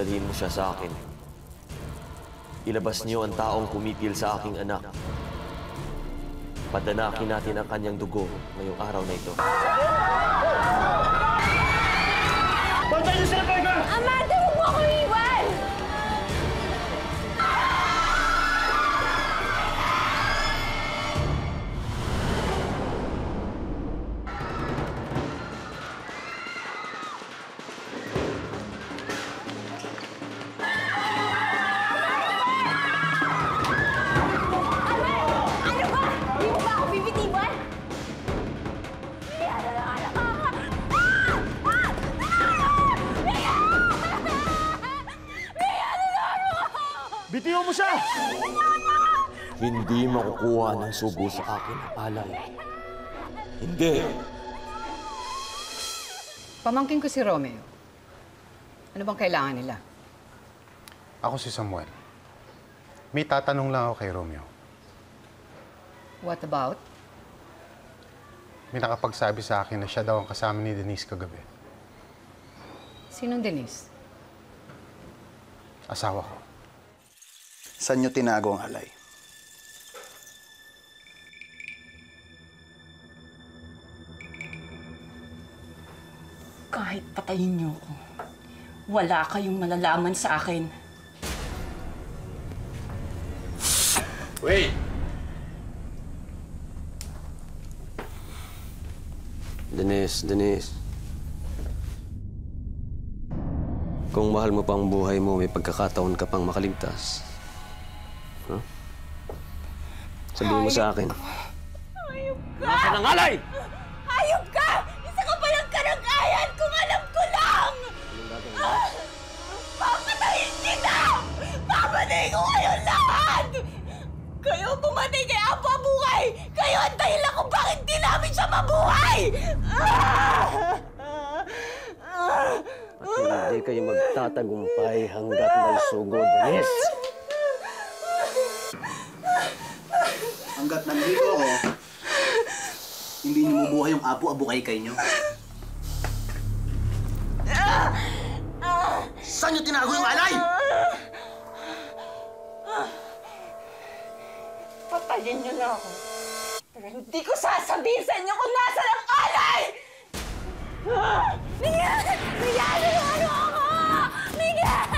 dalhin mo siya sa akin. Ilabas niyo ang taong pumipil sa aking anak. Padanakin natin ang kanyang dugo ngayong araw na ito. Bantay niyo sila, Parker! Amanda, huwag mo akong iwan! Ano ba? Di mo ba ako bibitiwan? Ano na anak ka? Bitiwan mo siya! Hindi makukuha ng sugo sa akin ang alay. Hindi! Pamangkin ko si Romeo. Ano bang kailangan nila? Ako si Samuel. May tatanong lang ako kay Romeo. What about? May nakapagsabi sa akin na siya daw ang kasama ni Denise kagabi. Sinong Denise? Asawa ko. Saan niyo tinago ang alay? Kahit patayin niyo ako, wala kayong malalaman sa akin. Wait! Denise. Kung mahal mo pang buhay mo, may pagkakataon ka pang makaligtas. Huh? Sabihin mo sa akin. Hayop ka! Nasaan ang alay? Hayop ka! Isa ka palang karagayan kung alam ko lang! Papatayin kita! Papatayin ko kayo lahat! Kayo pumatay kay Apo Buhay! Kayo ang dahilan kung bakit di namin siya mabuhay! At hindi kayo magtatagumpay hanggat may sugo, Denise. Hanggat nandito ako, hindi niyo mabuhay yung apo-abukay kayo niyo. Saan niyo tinago yung alay? Patayin niyo na ako. Pero hindi ko sasabihin sa inyo kung nasa ang alay! Miguel! Miguel! Ano ako? Miguel!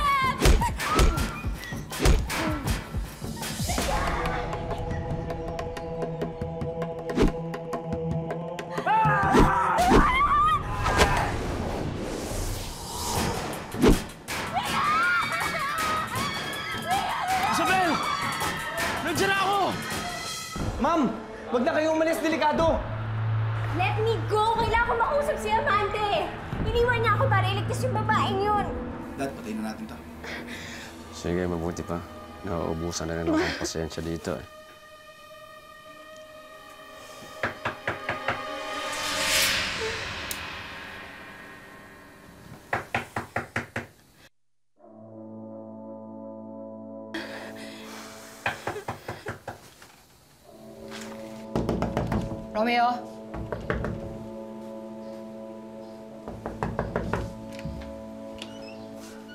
Isabel! Nandiyan na ako! Ma'am, wag na kayo umalis. Delikado! Let me go! Kailangan ko makausap si Amante! Iniwan niya ako para iligtas yung babaeng yun! Dad, patayin na natin to. Sige, mabuti pa. Nauubusan na rin ako ng pasensya dito eh.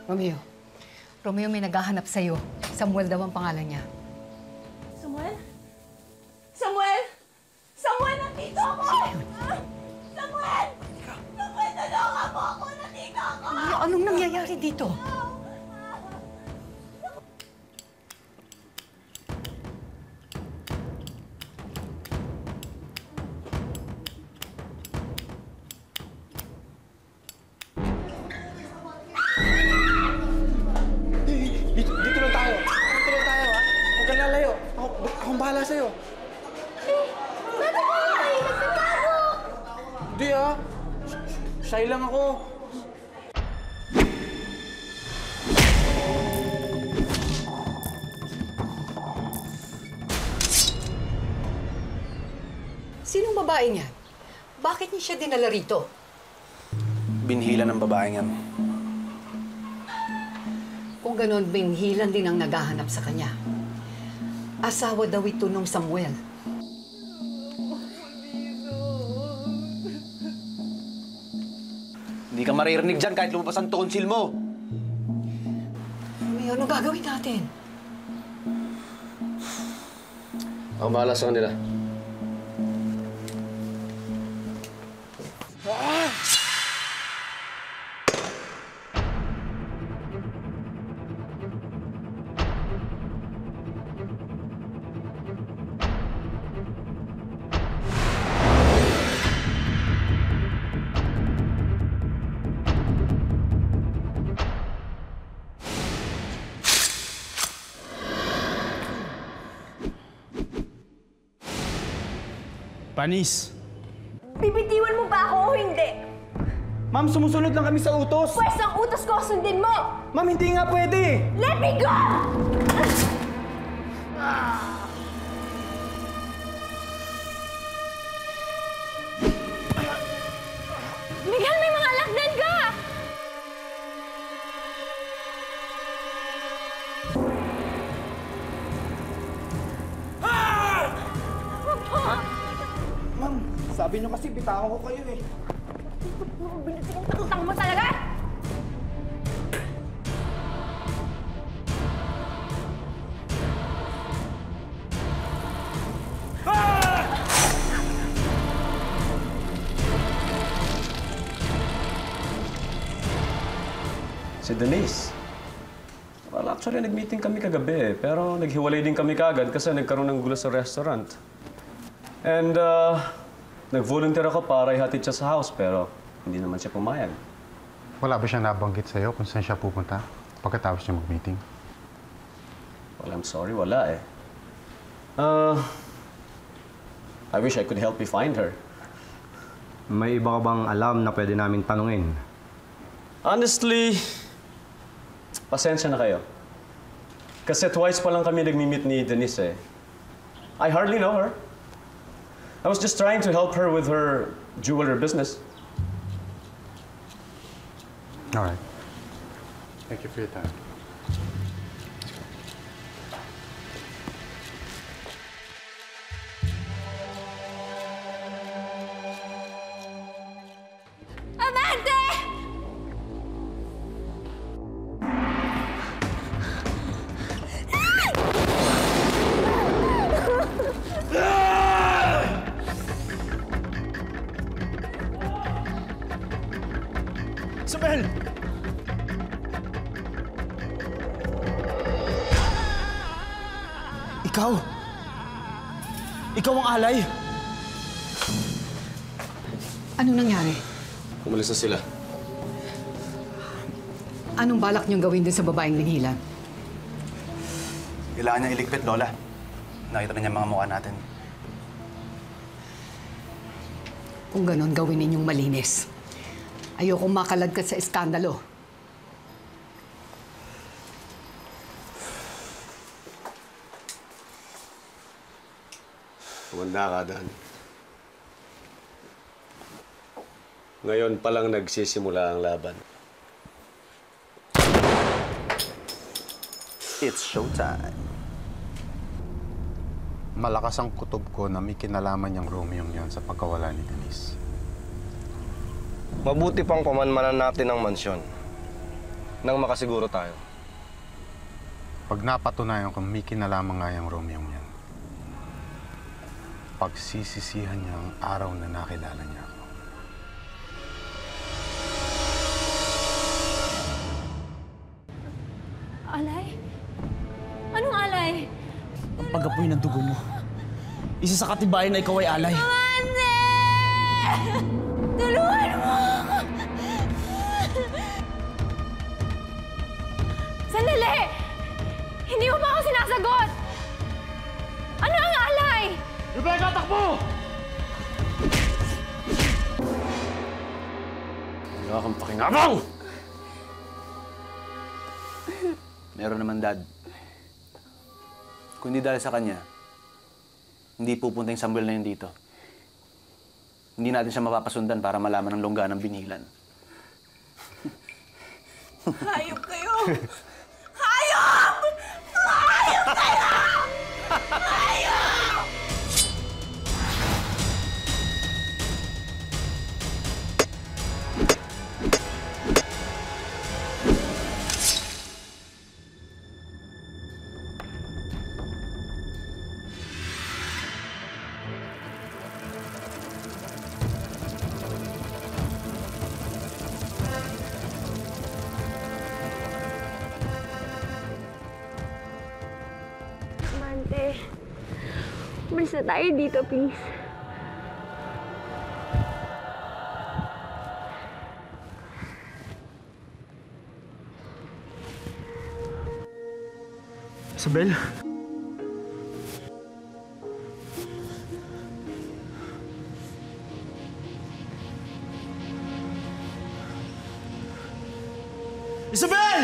Romeo? Romeo, may naghahanap sa'yo. Samuel daw ang pangalan niya. Samuel? Samuel! Samuel, nandito ako! Samuel! Samuel, tulungan mo ako! Nandito ako! Anong nangyayari dito? Dito lang tayo, ha? Huwag kang lalayo. Akong bahala sa'yo. Ba't ako kayo nagtatago? Hindi, ha? Shy lang ako. Sinong babae niya? Bakit niya siya dinala rito? Binhila ng babaeng yan. Kung ganon, binhilan din ang naghahanap sa kanya. Asawa daw ito nung Samuel. Hindi ka maririnig dyan kahit lumabas ang tonsil mo. tayo? Ano gagawin natin? Ako bahala sa kanila. Panis! Bibitiwan mo ba ako o hindi? Ma'am, sumusunod lang kami sa utos! Pwes ang utos ko, sundin mo! Ma'am, hindi nga pwede! Let me go! Miguel, may mga alakdan ka! Ma'am, sabi niyo kasi bitawan ko kayo eh. Binutin ang patutang mo talaga! Si Denise. Well, actually, nag-meeting kami kagabi, pero naghiwalay din kami kagad kasi nagkaroon ng gulo sa restaurant. And, nag-volunteer ako para ihatid siya sa house, pero hindi naman siya pumayag. Wala ba siya nabanggit sa'yo kung saan siya pupunta pagkatapos niya mag-meeting? Well, I'm sorry, wala eh. I wish I could help you find her. May iba ka bang alam na pwede namin tanungin? Honestly, pasensya na kayo. Kasi twice pa lang kami nag-meet ni Denise eh. I hardly know her. I was just trying to help her with her jewelry business. All right. Thank you for your time. Amante! Isabel! Ikaw! Ikaw ang alay! Anong nangyari? Umalis na sila. Anong balak niyong gawin din sa babaeng linhilan? Kailangan niya iligpit, Lola. Nakita na niya mga mukha natin. Kung ganon, gawin ninyong malinis. Ayokong makaladkad sa iskandalo. Kumanda ka, Dan. Ngayon pa lang nagsisimula ang laban. It's showtime. Malakas ang kutob ko na may kinalaman niyang Romeo yan sa pagkawala ni Denise. Mabuti pang pamanmanan natin ang mansyon nang makasiguro tayo. Pag napatunayan kung may kinalaman nga yung Romeo yan, pagsisisihan niya ang araw na nakilala niya ako. Alay? Anong alay? Ang pag-apoy ng dugo mo. Isa sa katibayan na ikaw ay alay. Amante! Tulungan mo ako! Sandali! Hindi mo ba ako sinasagot? Ano ang alay? Rebecca, takbo! Wala kang pakinabang! Meron naman, Dad. Kung hindi dahil sa kanya, hindi pupunta yung Samuel na yun dito. Hindi natin siya mapapasundan para malaman ang longga ng binhilan. Hayop kayo! Hayop! Hayop kayo! Hayop! Umalis na tayo dito, please. Isabel? Isabel!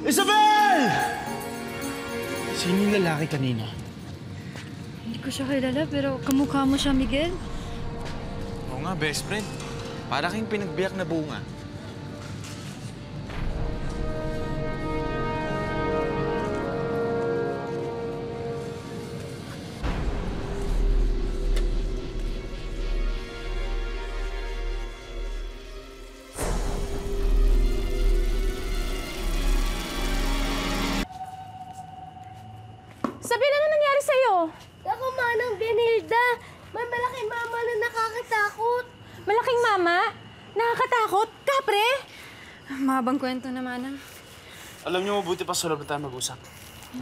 Isabel! Sino yung lalaki kanina? Hindi ko siya kilala, pero kamukha mo siya, Miguel. Oo nga, best friend. Para kayong pinagbiyak na bunga. Sabihin, ano nangyari sa'yo? Ako, Manang Benilda. May malaking mama na nakakatakot. Malaking mama? Nakakatakot? Kapre? Mahabang kwento na, Manang. Alam niyo, mabuti pa sa loob na tayo mag-usap.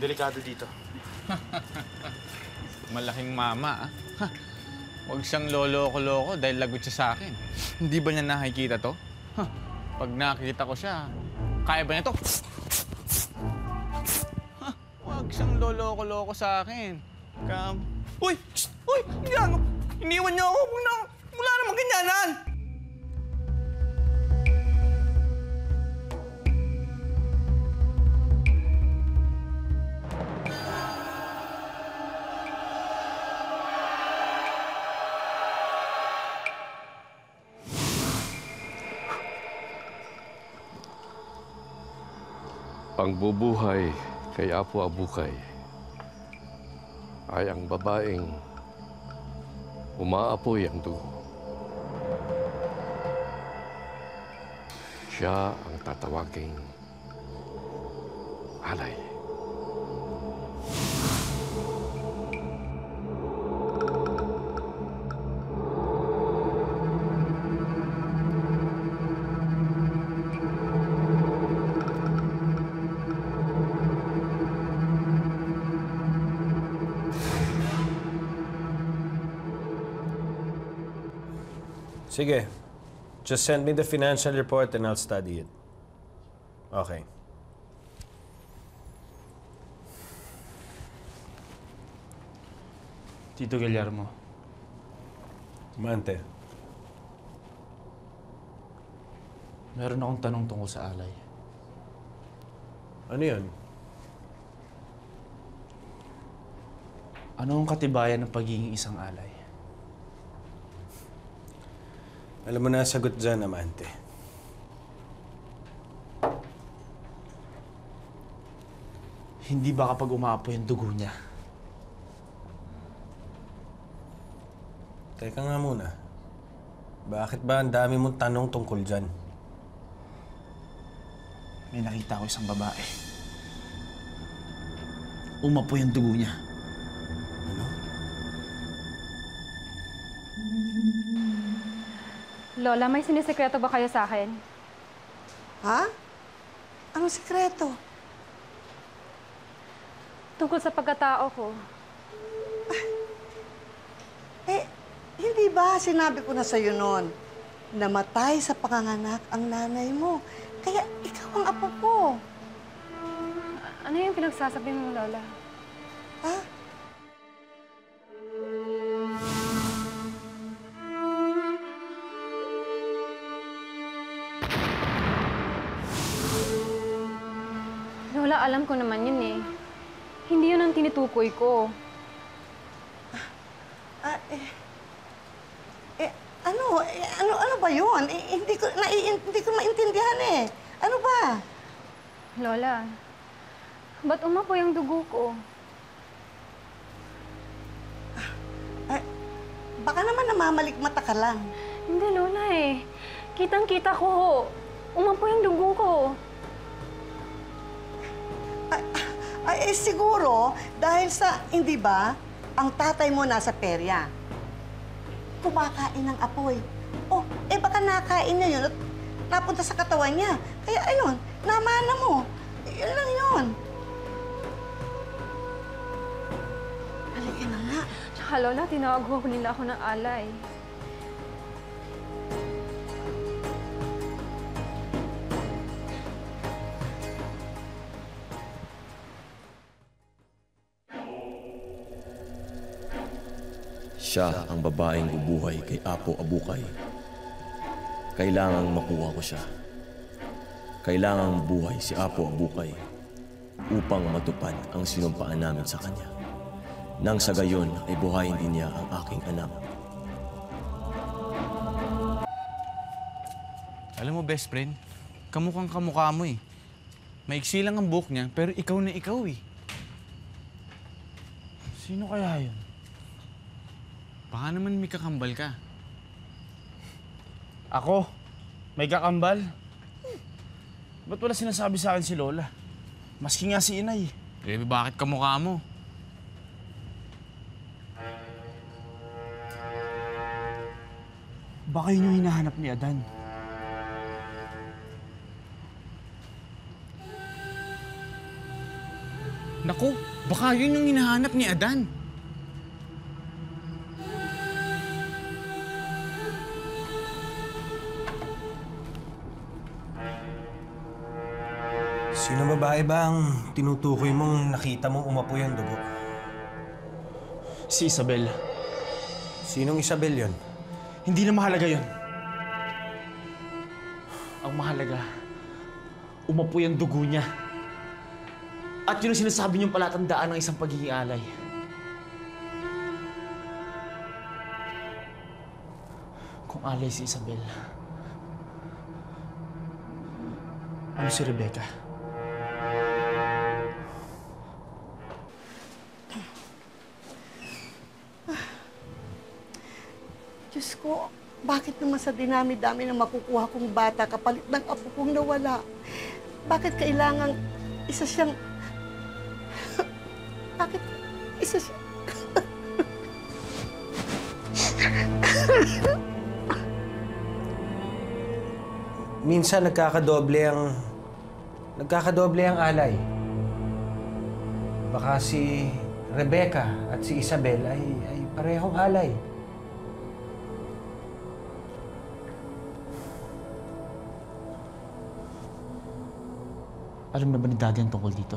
Delikado dito. Malaking mama, ah. Ha, huwag siyang lolo-loko dahil lagot siya sa akin. Hindi ba niya nakikita to? Ha, pag nakikita ko siya, kaya ba niya to? Ha, huwag siyang lolo-loko sa akin. Uy! Shh! Uy! Iniwan niyo ako! Wala namang ganyanan! Ang bubuhay kay Apo Abukay ay ang babaeng umaapoy ang dugo. Siya ang tatawaging alay. Sige. Just send me the financial report and I'll study it. Okay. Tito Guillermo. Mante. Meron akong tanong tungkol sa alay. Ano yun? Ano ang katibayan ng pagiging isang alay? Alam mo na sagot dyan, Amante. Hindi ba kapag umaapoy ang dugo niya? Teka nga muna. Bakit ba ang dami mong tanong tungkol dyan? May nakita ko isang babae. Umapoy ang dugo niya. Ano? Lola, may sinisekreto ba kayo sa akin? Ha? Anong sikreto? Tungkol sa pagkatao ko. Hindi ba sinabi ko na sa'yo noon, namatay sa panganganak ang nanay mo, kaya ikaw ang apo ko. Ano yung pinagsasabi mo, Lola? Ha? Lola, alam ko naman yun eh. Hindi yun ang tinutukoy ko. Ano ba yun? Hindi ko maintindihan eh. Ano ba? Lola, ba't umapoy ang dugo ko? Baka naman namamalikmata ka lang. Hindi, Lola eh. Kitang-kita ko. Umapoy ang dugo ko. Siguro, dahil sa, hindi ba, ang tatay mo nasa perya. Kumakain ng apoy. Baka nakain niya yun at napunta sa katawan niya. Kaya ayun, namana mo. Yun lang yun. Halika na nga. Tsaka Lola, tinawag ho nila ako ng alay. Siya ang babaeng bubuhay kay Apo Abukay. Kailangang makuha ko siya. Kailangang buhay si Apo Abukay upang matupad ang sinumpaan namin sa kanya. Nang sa gayon ay buhayin din niya ang aking anak. Alam mo, best friend, kamukhang kamukha mo eh. Maiksi lang ang buhok niya, pero ikaw na ikaw eh. Sino kaya yun? Baka naman may kakambal ka. Ako? May kakambal? Ba't wala sinasabi sa akin si Lola? Maski nga si Inay. Eh, bakit kamukha mo? Baka yun yung hinahanap ni Adan. Naku, baka yun yung hinahanap ni Adan. Sino babae ba ang tinutukoy mong nakita mong umapoy ang dugo? Si Isabel. Sinong Isabel yon? Hindi na mahalaga yon. Ang mahalaga, umapoy ang dugo niya. At yun ang sinasabi niyong palatandaan ng isang pagiging alay. Kung alay si Isabel, ano si Rebecca? Diyos ko, bakit naman sa dinami-dami na makukuha kong bata kapalit ng apo kong nawala? Bakit kailangang isa siyang... Bakit isa siyang... Minsan nagkakadoble ang alay. Baka si Rebecca at si Isabel ay parehong alay. Alam na ba ni Daddy ang tungkol dito?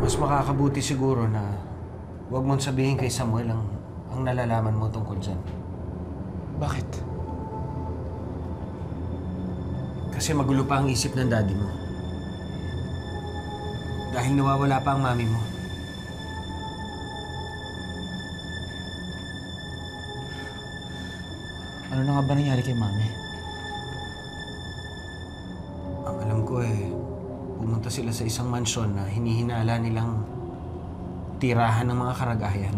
Mas makakabuti siguro na huwag mong sabihin kay Samuel ang nalalaman mo tungkol dyan. Bakit? Kasi magulo pa ang isip ng daddy mo. Dahil nawawala pa ang mami mo. Ano na nga ba nangyari kay Mami? Ang alam ko pumunta sila sa isang mansyon na hinihinala nilang tirahan ng mga karagayan.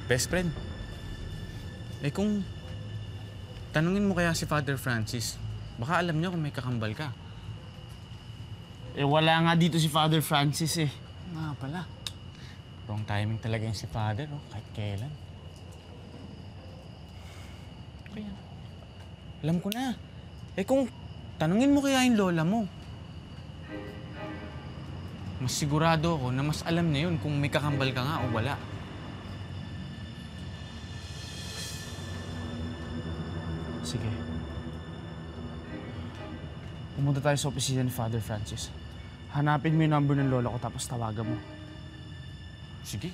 Best friend, kung tanungin mo kaya si Father Francis, baka alam niya kung may kakambal ka. wala nga dito si Father Francis eh. Nga pala. Wrong timing talaga yung si Father, oh, kahit kailan. Kaya, alam ko na. Kung tanungin mo kaya yung lola mo, mas sigurado ako na mas alam niya yun kung may kakambal ka nga o wala. Sige. Pumunta tayo sa opisina ni Father Francis. Hanapin mo yung number ng lola ko tapos tawagan mo. Sige.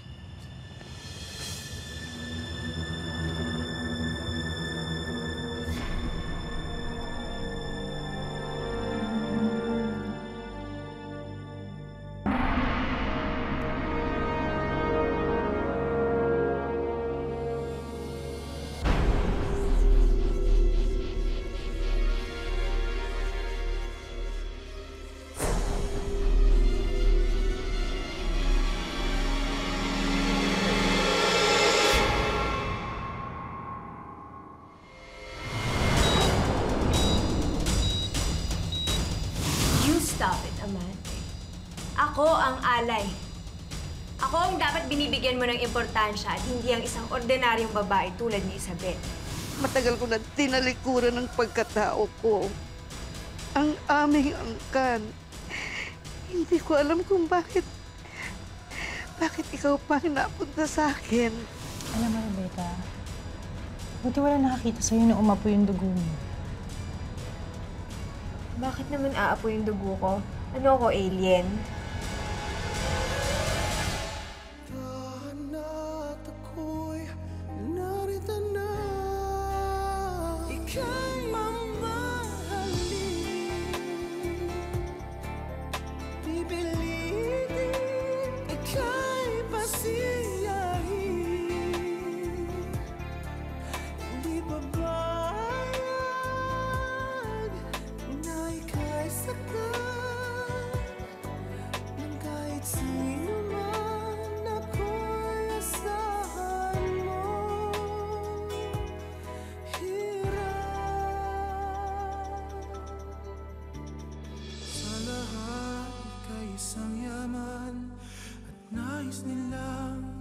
Stop it, Amante. Ako ang alay. Ako ang dapat binibigyan mo ng importansya at hindi ang isang ordinaryong babae tulad ni Isabel. Matagal ko na tinalikuran ng pagkatao ko. Ang aming angkan. Hindi ko alam kung bakit ikaw pa napunta sa akin. Alam mo, Rebecca, buti wala nakakita sa'yo na umapoy yung dugo mo. Bakit naman aapoy yung dugo ko? Ano ako, alien? Isang yaman at nais nilang